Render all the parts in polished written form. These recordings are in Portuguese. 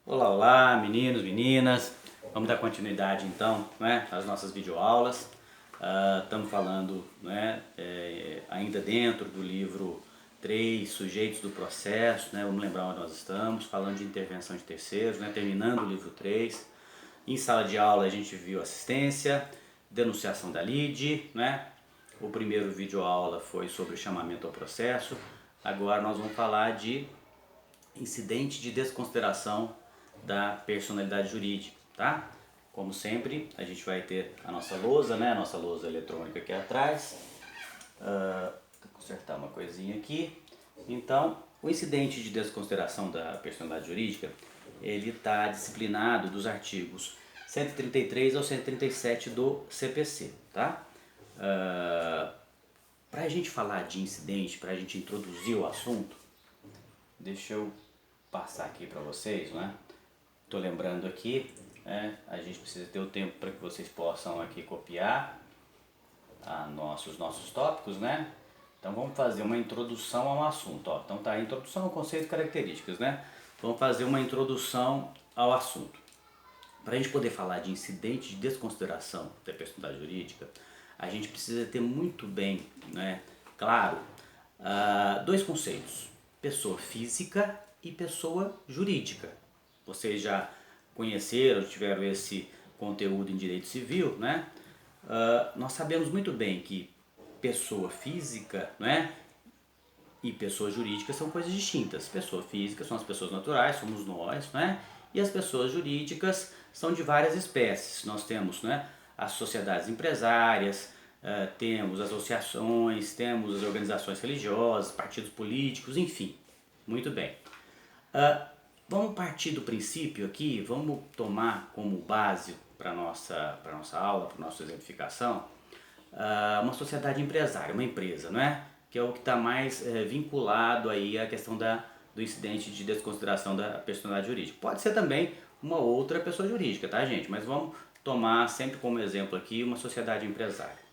Olá, olá, meninos, meninas. Vamos dar continuidade então, né, às nossas videoaulas. Estamos falando, né, ainda dentro do livro 3, Sujeitos do Processo, né, vamos lembrar onde nós estamos, falando de intervenção de terceiros, né, terminando o livro 3. Em sala de aula a gente viu assistência, denunciação da lide, né? O primeiro videoaula foi sobre chamamento ao processo. Agora nós vamos falar de incidente de desconsideração da personalidade jurídica, tá? Como sempre, a gente vai ter a nossa lousa, né? A nossa lousa eletrônica aqui atrás. Vou consertar uma coisinha aqui. Então, o incidente de desconsideração da personalidade jurídica, ele está disciplinado dos artigos 133 ao 137 do CPC, tá? Para a gente falar de incidente, para a gente introduzir o assunto, deixa eu passar aqui para vocês, né? Tô lembrando aqui, né? A gente precisa ter o tempo para que vocês possam aqui copiar os nossos tópicos, né? Então vamos fazer uma introdução ao assunto, ó. Então tá, introdução ao conceito e características, né? Vamos fazer uma introdução ao assunto. Para a gente poder falar de incidente de desconsideração da personalidade jurídica, a gente precisa ter muito bem, né, claro, dois conceitos: pessoa física e pessoa jurídica. Vocês já conheceram, tiveram esse conteúdo em direito civil, né? Nós sabemos muito bem que pessoa física, né, e pessoa jurídica são coisas distintas. Pessoa física são as pessoas naturais, somos nós, né? E as pessoas jurídicas são de várias espécies. Nós temos, né, as sociedades empresárias, temos associações, temos as organizações religiosas, partidos políticos, enfim. Muito bem. Vamos partir do princípio aqui, vamos tomar como base para nossa aula, para nossa exemplificação, uma sociedade empresária, uma empresa, não é? Que é o que está mais vinculado aí à questão do incidente de desconsideração da personalidade jurídica. Pode ser também uma outra pessoa jurídica, tá, gente? Mas vamos tomar sempre como exemplo aqui uma sociedade empresária.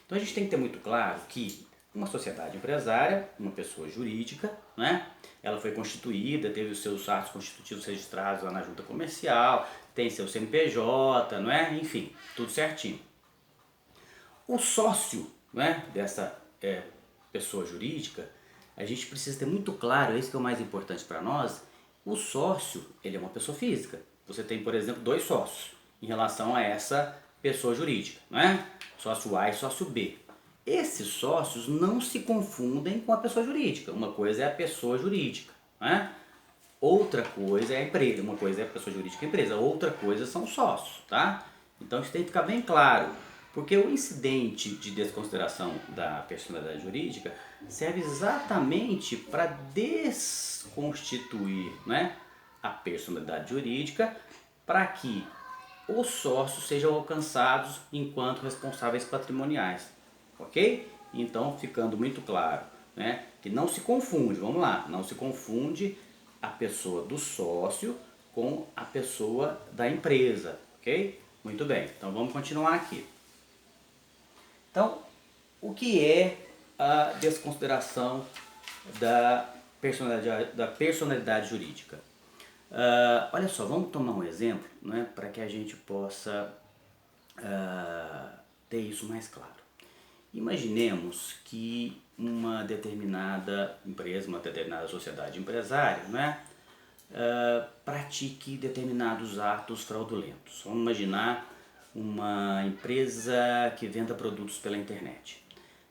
Então a gente tem que ter muito claro que uma sociedade empresária, uma pessoa jurídica, né? Ela foi constituída, teve os seus atos constitutivos registrados lá na junta comercial, tem seu CNPJ, não é? Enfim, tudo certinho. O sócio, né, dessa pessoa jurídica, a gente precisa ter muito claro, isso que é o mais importante para nós. O sócio, ele é uma pessoa física. Você tem, por exemplo, dois sócios em relação a essa pessoa jurídica, não é? Sócio A e sócio B. Esses sócios não se confundem com a pessoa jurídica. Uma coisa é a pessoa jurídica, né? Outra coisa é a empresa. Uma coisa é a pessoa jurídica e a empresa, outra coisa são os sócios, tá? Então isso tem que ficar bem claro, porque o incidente de desconsideração da personalidade jurídica serve exatamente para desconstituir, né, a personalidade jurídica, para que os sócios sejam alcançados enquanto responsáveis patrimoniais, ok? Então, ficando muito claro, né, que não se confunde, vamos lá, não se confunde a pessoa do sócio com a pessoa da empresa, ok? Muito bem, então vamos continuar aqui. Então, o que é a desconsideração da personalidade jurídica? Olha só, vamos tomar um exemplo, né, para que a gente possa ter isso mais claro. Imaginemos que uma determinada empresa, uma determinada sociedade empresária, né, pratique determinados atos fraudulentos. Vamos imaginar uma empresa que venda produtos pela internet.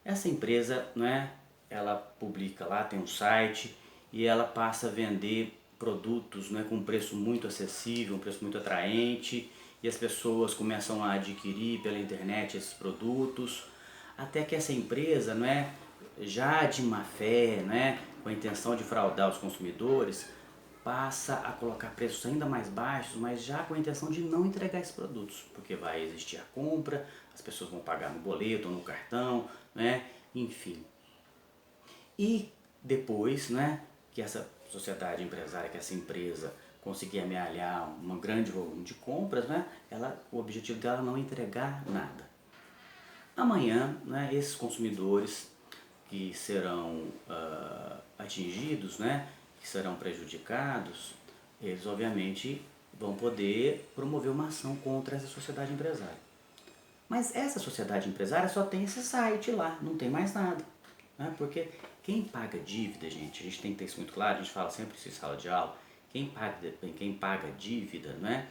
Essa empresa, né, ela publica lá, tem um site e ela passa a vender produtos, né, com um preço muito acessível, um preço muito atraente, e as pessoas começam a adquirir pela internet esses produtos, até que essa empresa, não é, já de má fé, né, com a intenção de fraudar os consumidores, passa a colocar preços ainda mais baixos, mas já com a intenção de não entregar esses produtos, porque vai existir a compra, as pessoas vão pagar no boleto ou no cartão, né, enfim. E depois, né, que essa sociedade empresária, que essa empresa conseguir amealhar um grande volume de compras, né, o objetivo dela é não entregar nada. Amanhã, né, esses consumidores que serão atingidos, né, que serão prejudicados, eles obviamente vão poder promover uma ação contra essa sociedade empresária. Mas essa sociedade empresária só tem esse site lá, não tem mais nada. Né? Porque quem paga dívida, gente, a gente tem que ter isso muito claro, a gente fala sempre isso em sala de aula, quem paga dívida, né,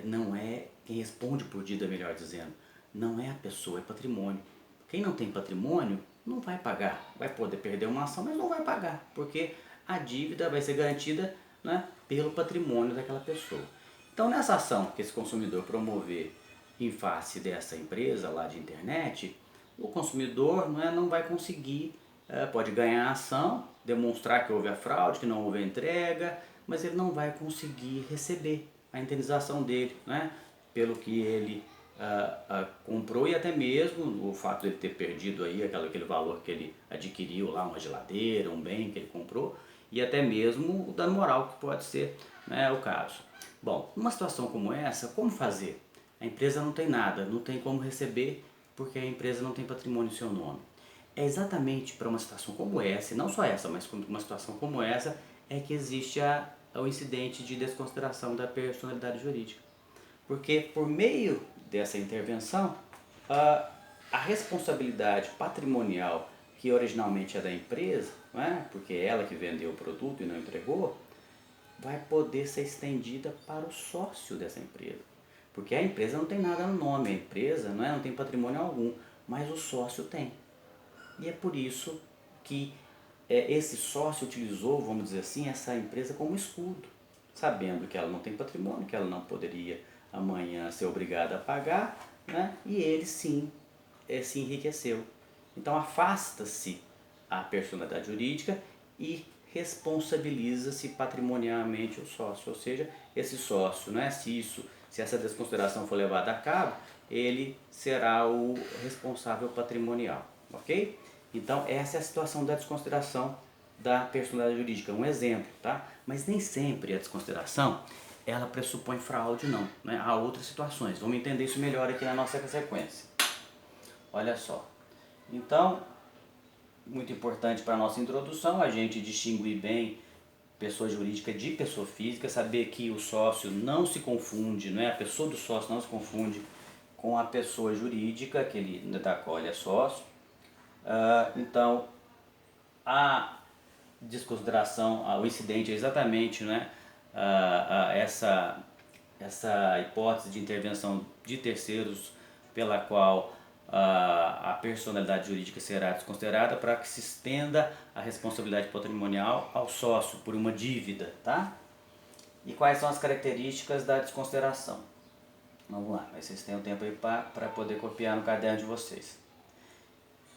não é quem responde por dívida, melhor dizendo, não é a pessoa, é patrimônio. Quem não tem patrimônio não vai pagar, vai poder perder uma ação, mas não vai pagar, porque a dívida vai ser garantida, né, pelo patrimônio daquela pessoa. Então nessa ação que esse consumidor promover em face dessa empresa lá de internet, o consumidor, né, não vai conseguir, pode ganhar a ação, demonstrar que houve a fraude, que não houve a entrega, mas ele não vai conseguir receber a indenização dele, né, pelo que ele comprou, e até mesmo o fato de ele ter perdido aí aquele valor que ele adquiriu lá, uma geladeira, um bem que ele comprou, e até mesmo o dano moral que pode ser, né, o caso. Bom, numa situação como essa, como fazer? A empresa não tem nada, não tem como receber porque a empresa não tem patrimônio em seu nome. É exatamente para uma situação como essa, e não só essa, mas uma situação como essa, é que existe o incidente de desconsideração da personalidade jurídica. Porque por meio dessa intervenção, a responsabilidade patrimonial que originalmente é da empresa, né, porque é ela que vendeu o produto e não entregou, vai poder ser estendida para o sócio dessa empresa. Porque a empresa não tem nada no nome, a empresa não tem patrimônio algum, mas o sócio tem. E é por isso que esse sócio utilizou, vamos dizer assim, essa empresa como escudo, sabendo que ela não tem patrimônio, que ela não poderia amanhã ser obrigada a pagar, né? E ele sim se enriqueceu. Então afasta-se a personalidade jurídica e responsabiliza-se patrimonialmente o sócio, ou seja, esse sócio, né, se essa desconsideração for levada a cabo, ele será o responsável patrimonial, ok? Então essa é a situação da desconsideração da personalidade jurídica, um exemplo, tá? Mas nem sempre a desconsideração ela pressupõe fraude, não, né? Há outras situações, vamos entender isso melhor aqui na nossa sequência. Olha só, então, muito importante para a nossa introdução, a gente distinguir bem pessoa jurídica de pessoa física, saber que o sócio não se confunde, não é? A pessoa do sócio não se confunde com a pessoa jurídica, da qual ele é sócio. Então, a desconsideração, o incidente é exatamente, né, essa hipótese de intervenção de terceiros pela qual a personalidade jurídica será desconsiderada para que se estenda a responsabilidade patrimonial ao sócio por uma dívida, tá? E quais são as características da desconsideração? Vamos lá, vocês têm o tempo aí para poder copiar no caderno de vocês.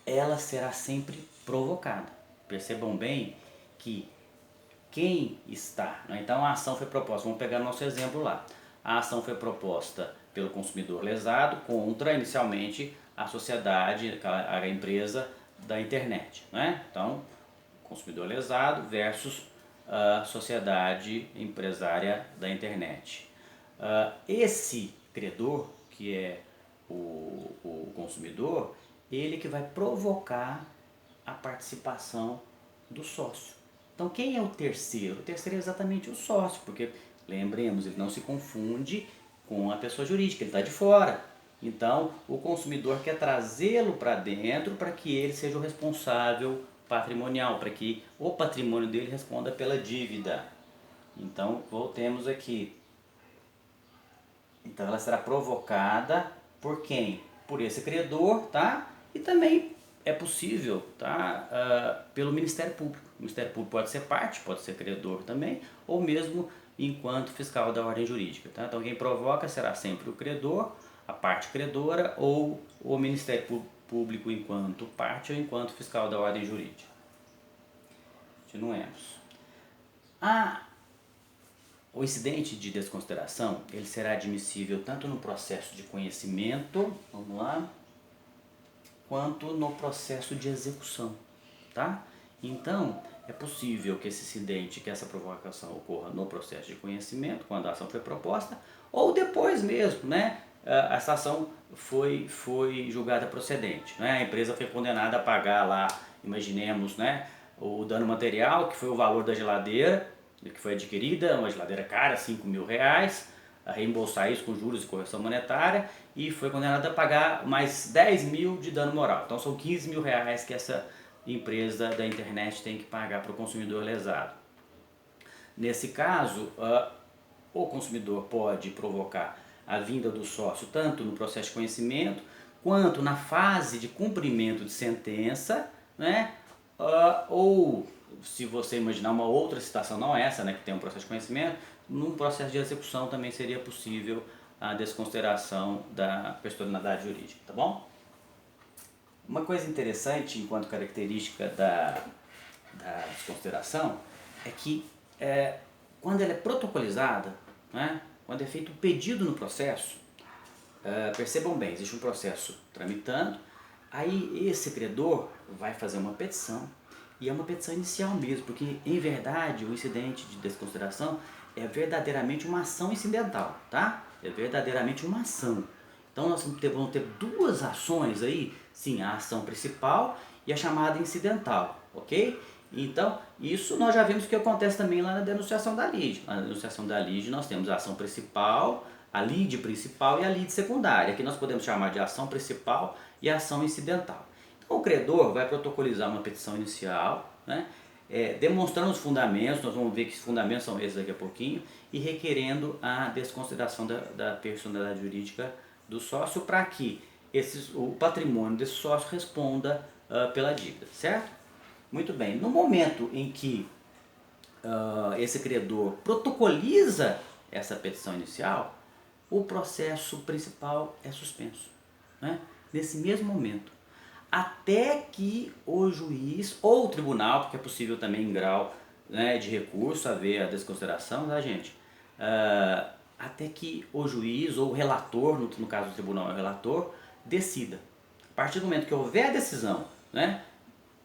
Ela será sempre provocada. Percebam bem que quem está, né? Então a ação foi proposta, vamos pegar nosso exemplo lá. A ação foi proposta pelo consumidor lesado contra, inicialmente, a sociedade, a empresa da internet, né? Então, consumidor lesado versus a sociedade empresária da internet. Esse credor, que é o consumidor, ele que vai provocar a participação do sócio. Então quem é o terceiro? O terceiro é exatamente o sócio, porque lembremos, ele não se confunde com a pessoa jurídica, ele está de fora. Então o consumidor quer trazê-lo para dentro para que ele seja o responsável patrimonial, para que o patrimônio dele responda pela dívida. Então voltemos aqui. Então ela será provocada por quem? Por esse credor, tá? E também é possível, tá? Pelo Ministério Público. O Ministério Público pode ser parte, pode ser credor também, ou mesmo enquanto fiscal da ordem jurídica, tá? Então quem provoca será sempre o credor, a parte credora, ou o Ministério Público enquanto parte ou enquanto fiscal da ordem jurídica. Continuemos. O incidente de desconsideração, ele será admissível tanto no processo de conhecimento, vamos lá, quanto no processo de execução, tá? Então, é possível que esse incidente, que essa provocação ocorra no processo de conhecimento, quando a ação foi proposta, ou depois mesmo, né? Essa ação foi julgada procedente, né? A empresa foi condenada a pagar lá, imaginemos, né, o dano material, que foi o valor da geladeira, que foi adquirida, uma geladeira cara, R$ 5.000, a reembolsar isso com juros e correção monetária, e foi condenada a pagar mais 10 mil de dano moral. Então são R$ 15.000 que essa empresa da internet tem que pagar para o consumidor lesado. Nesse caso, o consumidor pode provocar a vinda do sócio tanto no processo de conhecimento quanto na fase de cumprimento de sentença, né? Ou se você imaginar uma outra situação, não essa, né, que tem um processo de conhecimento, num processo de execução também seria possível a desconsideração da personalidade jurídica, tá bom? Uma coisa interessante enquanto característica da desconsideração é que quando ela é protocolizada, né, quando é feito um pedido no processo, percebam bem, existe um processo tramitando, aí esse credor vai fazer uma petição, e é uma petição inicial mesmo, porque em verdade o incidente de desconsideração é verdadeiramente uma ação incidental, tá? É verdadeiramente uma ação. Então nós vamos ter duas ações aí, sim, a ação principal e a chamada incidental, ok? Então, isso nós já vimos que acontece também lá na denunciação da lide. Na denunciação da lide nós temos a ação principal, a lide principal e a lide secundária, que nós podemos chamar de ação principal e ação incidental. Então o credor vai protocolizar uma petição inicial, né, demonstrando os fundamentos, nós vamos ver que fundamentos são esses daqui a pouquinho, e requerendo a desconsideração da personalidade jurídica do sócio para que o patrimônio desse sócio responda pela dívida, certo? Muito bem, no momento em que esse credor protocoliza essa petição inicial, o processo principal é suspenso, né? Nesse mesmo momento, até que o juiz ou o tribunal, porque é possível também em grau, né, de recurso haver a desconsideração, tá, gente? Até que o juiz ou o relator, no caso do tribunal é o relator, decida. A partir do momento que houver a decisão, né,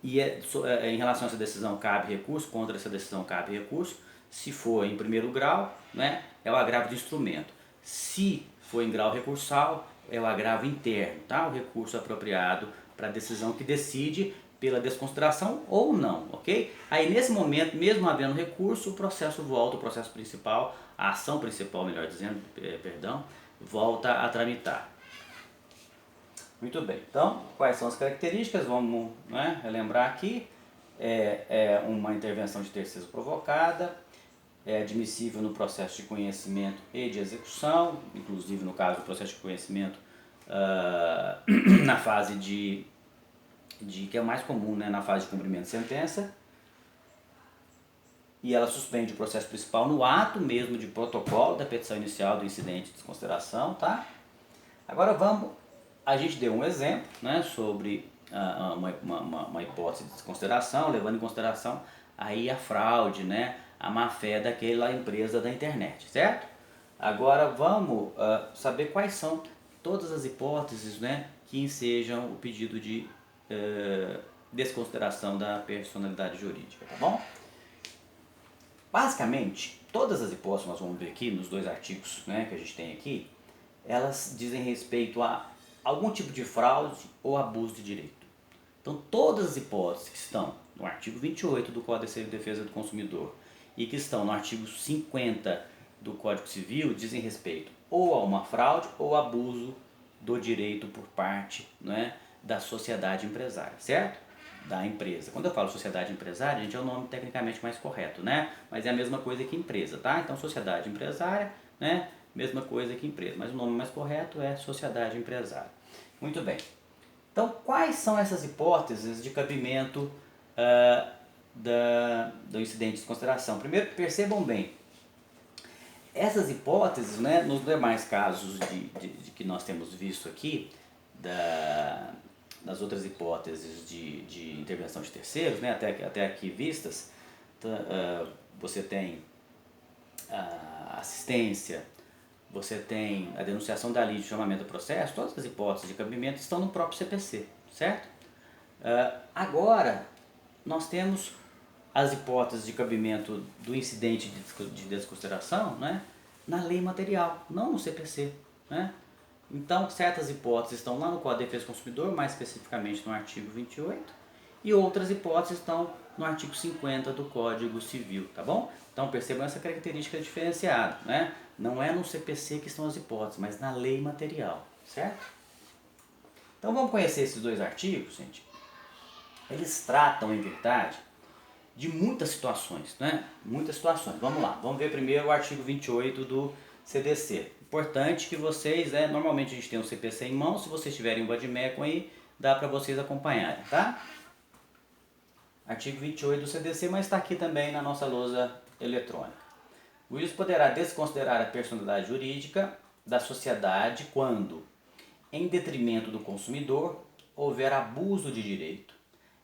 e em relação a essa decisão cabe recurso, contra essa decisão cabe recurso, se for em primeiro grau, né, é o agravo de instrumento. Se for em grau recursal, é o agravo interno, tá? O recurso apropriado para a decisão que decide pela desconsideração ou não, ok? Aí nesse momento, mesmo havendo recurso, o processo volta, o processo principal, a ação principal, melhor dizendo, volta a tramitar. Muito bem, então quais são as características? Vamos, né, relembrar aqui. É uma intervenção de terceiros provocada, é admissível no processo de conhecimento e de execução, inclusive no caso do processo de conhecimento na fase que é o mais comum, né, na fase de cumprimento de sentença, e ela suspende o processo principal no ato mesmo de protocolo da petição inicial do incidente de desconsideração, tá? Agora a gente deu um exemplo, né, sobre uma hipótese de desconsideração, levando em consideração aí a fraude, né, a má-fé daquela empresa da internet, certo? Agora vamos saber quais são todas as hipóteses, né, que ensejam o pedido de desconsideração da personalidade jurídica, tá bom? Basicamente, todas as hipóteses que nós vamos ver aqui nos dois artigos, né, que a gente tem aqui, elas dizem respeito a algum tipo de fraude ou abuso de direito. Então, todas as hipóteses que estão no artigo 28 do Código de Defesa do Consumidor e que estão no artigo 50 do Código Civil dizem respeito ou a uma fraude ou abuso do direito por parte, né, da sociedade empresária, certo? Da empresa. Quando eu falo sociedade empresária, gente, é o nome tecnicamente mais correto, né? Mas é a mesma coisa que empresa, tá? Então, sociedade empresária, né? Mesma coisa que empresa, mas o nome mais correto é sociedade empresária. Muito bem. Então, quais são essas hipóteses de cabimento do incidente de desconsideração? Primeiro, percebam bem, essas hipóteses, né, nos demais casos de que nós temos visto aqui, das outras hipóteses de intervenção de terceiros, né, até aqui vistas, você tem a assistência, você tem a denunciação da lide, chamamento do processo, todas as hipóteses de cabimento estão no próprio CPC, certo? Agora, nós temos as hipóteses de cabimento do incidente de desconsideração, né, na lei material, não no CPC, né? Então, certas hipóteses estão lá no Código de Defesa do Consumidor, mais especificamente no artigo 28, e outras hipóteses estão no artigo 50 do Código Civil, tá bom? Então percebam essa característica diferenciada, né? Não é no CPC que estão as hipóteses, mas na lei material, certo? Então vamos conhecer esses dois artigos, gente. Eles tratam, em verdade, de muitas situações, né? Muitas situações. Vamos lá, vamos ver primeiro o artigo 28 do CDC. Importante que vocês, normalmente a gente tem um CPC em mão, se vocês tiverem um Badmecum aí, dá para vocês acompanharem, tá? Artigo 28 do CDC, mas está aqui também na nossa lousa eletrônica. O juiz poderá desconsiderar a personalidade jurídica da sociedade quando, em detrimento do consumidor, houver abuso de direito,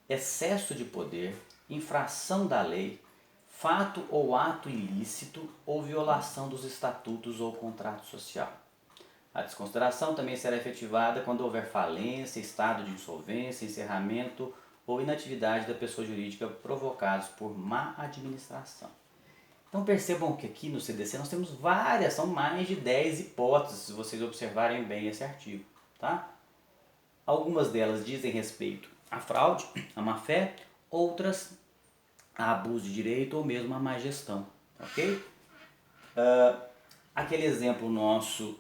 excesso de poder, infração da lei, fato ou ato ilícito ou violação dos estatutos ou contrato social. A desconsideração também será efetivada quando houver falência, estado de insolvência, encerramento ou inatividade da pessoa jurídica provocados por má administração. Então percebam que aqui no CDC nós temos várias, são mais de 10 hipóteses, se vocês observarem bem esse artigo, tá? Algumas delas dizem respeito à fraude, à má-fé, outras a abuso de direito ou mesmo a má gestão, ok? Aquele exemplo nosso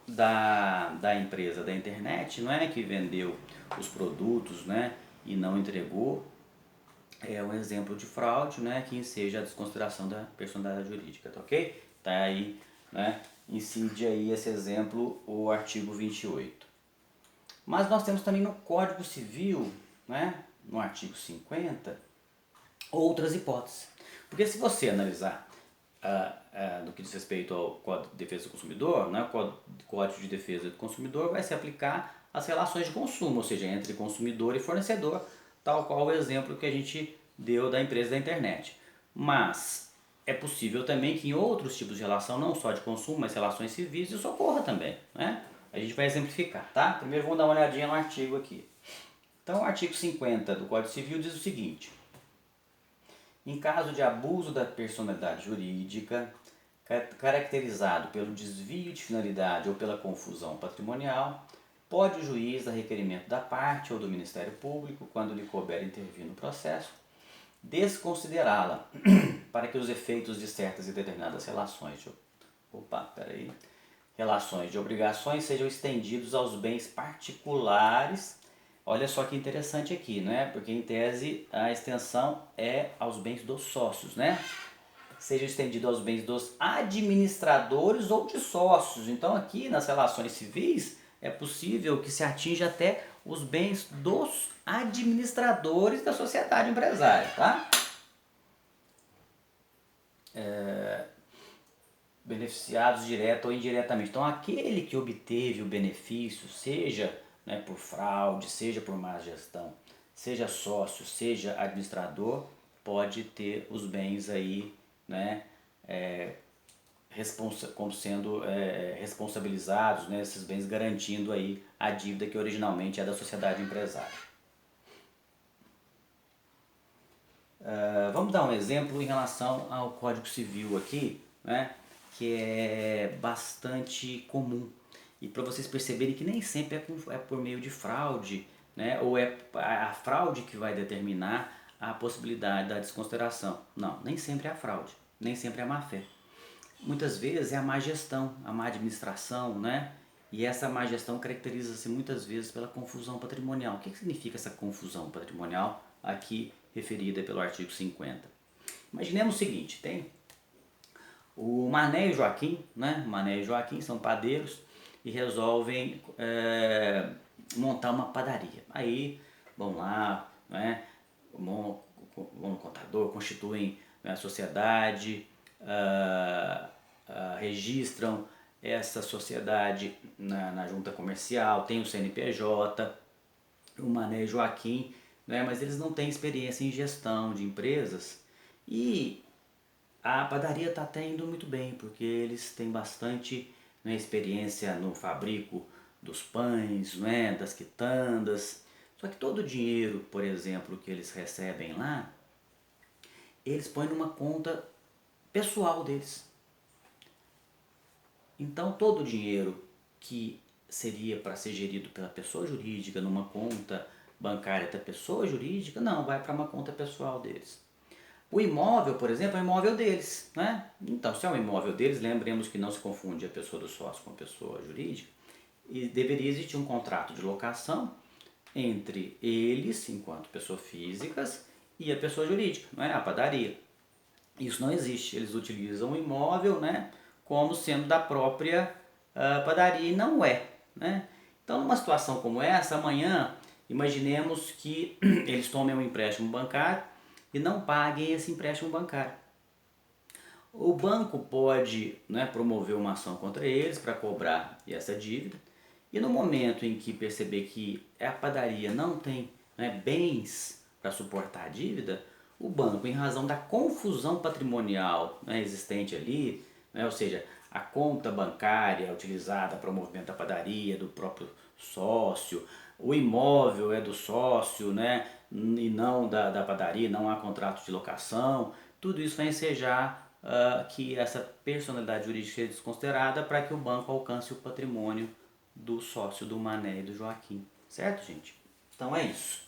da empresa da internet, não é, que vendeu os produtos, né, e não entregou, é um exemplo de fraude, né, que enseja a desconsideração da personalidade jurídica, tá ok? Tá aí, né, incide aí esse exemplo o artigo 28. Mas nós temos também no Código Civil, né, no artigo 50, outras hipóteses. Porque se você analisar no que diz respeito ao Código de Defesa do Consumidor, né, o Código de Defesa do Consumidor vai se aplicar às relações de consumo, ou seja, entre consumidor e fornecedor, tal qual o exemplo que a gente deu da empresa da internet. Mas é possível também que em outros tipos de relação, não só de consumo, mas relações civis, isso ocorra também, né? A gente vai exemplificar, tá? Primeiro vamos dar uma olhadinha no artigo aqui. Então o artigo 50 do Código Civil diz o seguinte: em caso de abuso da personalidade jurídica, caracterizado pelo desvio de finalidade ou pela confusão patrimonial, pode o juiz, a requerimento da parte ou do Ministério Público, quando lhe couber intervir no processo, desconsiderá-la para que os efeitos de certas e determinadas relações de obrigações sejam estendidos aos bens particulares. Olha só que interessante aqui, né? Porque em tese a extensão é aos bens dos sócios, né? Seja estendido aos bens dos administradores ou de sócios. Então aqui nas relações civis é possível que se atinja até os bens dos administradores da sociedade empresária, tá? Beneficiados direta ou indiretamente. Então aquele que obteve o benefício, seja, né, por fraude, seja por má gestão, seja sócio, seja administrador, pode ter os bens aí, né, como sendo responsabilizados, né, esses bens garantindo aí a dívida que originalmente é da sociedade empresária. Vamos dar um exemplo em relação ao Código Civil aqui, né, que é bastante comum. E para vocês perceberem que nem sempre é por meio de fraude, né, ou é a fraude que vai determinar a possibilidade da desconsideração. Não, nem sempre é a fraude, nem sempre é a má-fé. Muitas vezes é a má gestão, a má administração, né? E essa má gestão caracteriza-se muitas vezes pela confusão patrimonial. O que significa essa confusão patrimonial aqui referida pelo artigo 50? Imaginemos o seguinte, tem o Mané e o Joaquim, né? O Mané e o Joaquim são padeiros e resolvem montar uma padaria. Aí vão lá, né? Vão no contador, constituem, né, a sociedade, registram essa sociedade na junta comercial, tem o CNPJ, o Mané e Joaquim, né, mas eles não têm experiência em gestão de empresas e a padaria está até indo muito bem, porque eles têm bastante, né, experiência no fabrico dos pães, né, das quitandas. Só que todo o dinheiro, por exemplo, que eles recebem lá, eles põem numa conta pessoal deles. Então todo o dinheiro que seria para ser gerido pela pessoa jurídica numa conta bancária da pessoa jurídica, não, vai para uma conta pessoal deles. O imóvel, por exemplo, é o imóvel deles, né? Então, se é um imóvel deles, lembremos que não se confunde a pessoa do sócio com a pessoa jurídica, e deveria existir um contrato de locação entre eles, enquanto pessoas físicas, e a pessoa jurídica, não é? A padaria. Isso não existe, eles utilizam o imóvel, né, como sendo da própria padaria e não é, né? Então, numa situação como essa, amanhã, imaginemos que eles tomem um empréstimo bancário e não paguem esse empréstimo bancário. O banco pode, né, promover uma ação contra eles para cobrar essa dívida, e no momento em que perceber que a padaria não tem, né, bens para suportar a dívida, o banco, em razão da confusão patrimonial, né, existente ali, né, ou seja, a conta bancária utilizada para o movimento da padaria, do próprio sócio, o imóvel é do sócio, né, e não da padaria, não há contrato de locação, tudo isso vai ensejar que essa personalidade jurídica seja desconsiderada para que o banco alcance o patrimônio do sócio do Mané e do Joaquim. Certo, gente? Então é isso.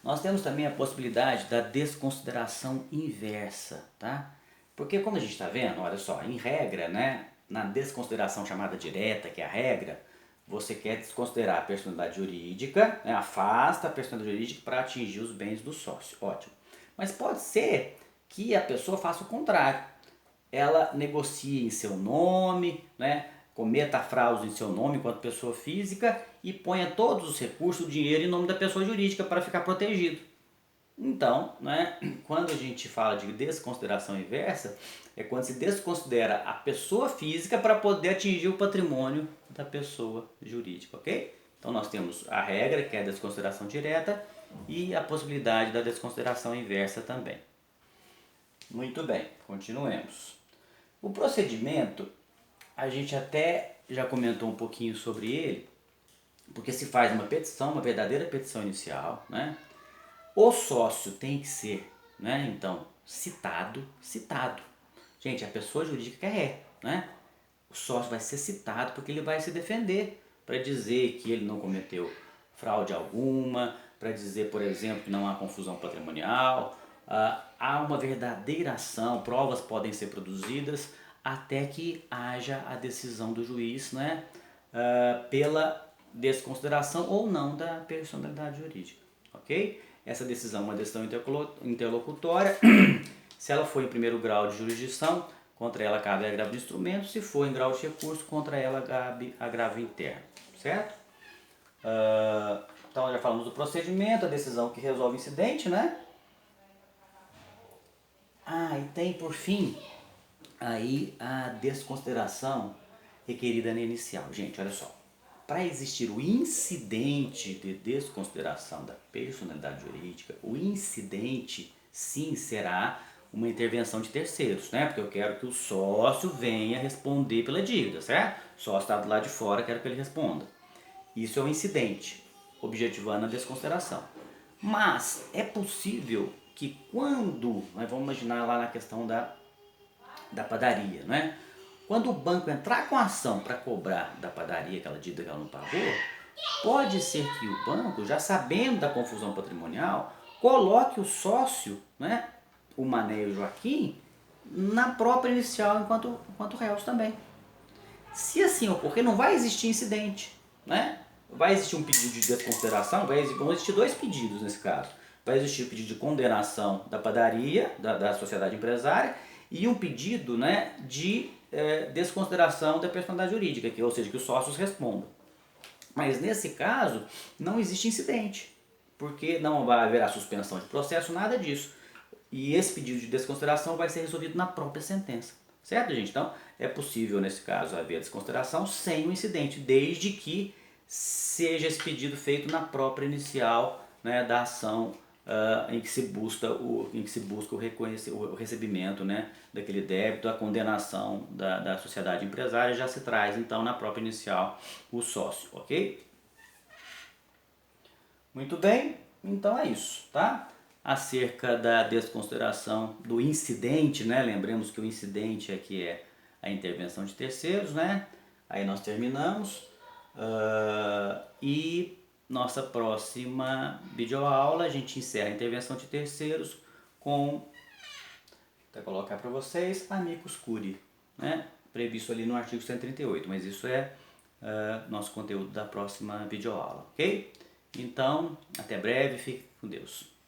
Nós temos também a possibilidade da desconsideração inversa, tá? Porque como a gente está vendo, olha só, em regra, né, na desconsideração chamada direta, que é a regra, você quer desconsiderar a personalidade jurídica, né, afasta a personalidade jurídica para atingir os bens do sócio. Ótimo. Mas pode ser que a pessoa faça o contrário. Ela negocie em seu nome, né, cometa fraude em seu nome enquanto pessoa física e ponha todos os recursos, o dinheiro em nome da pessoa jurídica para ficar protegido. Então, né, quando a gente fala de desconsideração inversa, é quando se desconsidera a pessoa física para poder atingir o patrimônio da pessoa jurídica, ok? Então nós temos a regra, que é a desconsideração direta, e a possibilidade da desconsideração inversa também. Muito bem, continuemos. O procedimento, a gente até já comentou um pouquinho sobre ele, porque se faz uma petição, uma verdadeira petição inicial, né? O sócio tem que ser, né, então, citado. Gente, a pessoa jurídica quer ré, né? O sócio vai ser citado porque ele vai se defender para dizer que ele não cometeu fraude alguma, para dizer, por exemplo, que não há confusão patrimonial, há uma verdadeira ação, provas podem ser produzidas até que haja a decisão do juiz, né, pela desconsideração ou não da personalidade jurídica, ok? Essa decisão é uma decisão interlocutória. Se ela for em primeiro grau de jurisdição, contra ela cabe agravo de instrumento. Se for em grau de recurso, contra ela cabe agravo interno, certo? Então já falamos do procedimento, a decisão que resolve o incidente, né? E tem por fim aí a desconsideração requerida na inicial. Gente, olha só. Para existir o incidente de desconsideração da personalidade jurídica, o incidente sim será uma intervenção de terceiros, né? Porque eu quero que o sócio venha responder pela dívida, certo? O sócio está do lado de fora, quero que ele responda. Isso é um incidente, objetivando a desconsideração. Mas é possível que quando, vamos imaginar lá na questão da padaria, né? Quando o banco entrar com a ação para cobrar da padaria aquela dívida que ela não pagou, pode ser que o banco, já sabendo da confusão patrimonial, coloque o sócio, né, o Mané e o Joaquim, na própria inicial enquanto réus também. Se assim ocorrer, não vai existir incidente, né? Vai existir um pedido de desconsideração, vão existir dois pedidos nesse caso. Vai existir o pedido de condenação da padaria, da sociedade empresária, e um pedido, né, de desconsideração da personalidade jurídica, ou seja, que os sócios respondam. Mas nesse caso, não existe incidente, porque não vai haver a suspensão de processo, nada disso. E esse pedido de desconsideração vai ser resolvido na própria sentença. Certo, gente? Então, é possível, nesse caso, haver desconsideração sem o incidente, desde que seja esse pedido feito na própria inicial, né, da ação em que se busca o recebimento, né, daquele débito, a condenação da sociedade empresária, já se traz, então, na própria inicial o sócio, ok? Muito bem, então é isso, tá? Acerca da desconsideração do incidente, né? Lembremos que o incidente aqui é a intervenção de terceiros, né? Aí nós terminamos. E nossa próxima videoaula a gente encerra a intervenção de terceiros com, vou colocar para vocês, amicus curiae, né? Previsto ali no artigo 138, mas isso é nosso conteúdo da próxima videoaula, ok? Então, até breve, fique com Deus.